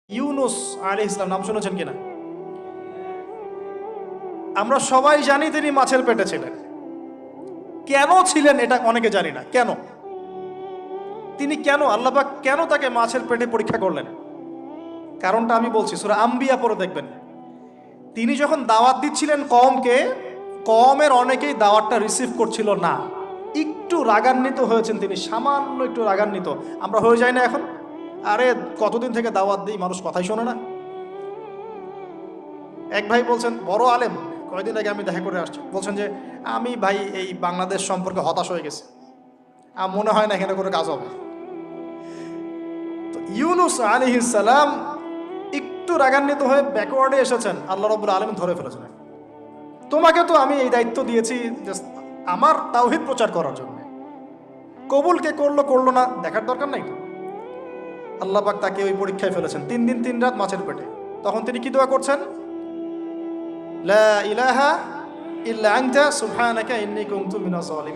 ইউনুস আলাইহিস সালাম নাম শুনেছেন কিনা? আমরা সবাই জানি তিনি মাছের পেটে ছিলেন। কেন ছিলেন এটা অনেকে জানি না। কেন তিনি আল্লাহ পাক কেন তাকে মাছের পেটে পরীক্ষা করলেন? কারণটা আমি বলছি, সূরা আম্বিয়া পড়ে দেখবেন। তিনি যখন দাওয়াত দিচ্ছিলেন কওমকে, কওমের অনেকেই দাওয়াতটা রিসিভ করছিল না। একটু রাগান্বিত হয়েছেন তিনি, সামান্য একটু রাগান্বিত। আমরা হয়ে যাই না এখন? আরে কতদিন থেকে দাওয়াত দিই, মানুষ কথাই শোনে না। এক ভাই বলছেন, বড় আলেম, কয়েকদিন আগে আমি দেখা করে আসছি, বলছেন যে আমি ভাই এই বাংলাদেশ সম্পর্কে হতাশ হয়ে গেছি, আর মনে হয় না এখানে কোনো কাজ হবে। তো ইউনুস আলাইহিস সালাম একটু রাগান্বিত হয়ে ব্যাকওয়ার্ডে এসেছেন, আল্লাহ রাব্বুল আলামিন ধরে ফেলেছেন। তোমাকে তো আমি এই দায়িত্ব দিয়েছি আমার তাওহীদ প্রচার করার জন্য, কবুল কে করলো করলো না দেখার দরকার নাই। আল্লাহ পাক তাকে ওই পরীক্ষায় ফেলেছেন, 3 দিন 3 রাত মাছের পেটে। তখন তিনি কি দোয়া করছেন? লা ইলাহা ইল্লা আনতা সুবহানাকা ইন্নী কুনতু মিনাজ জালিমিন।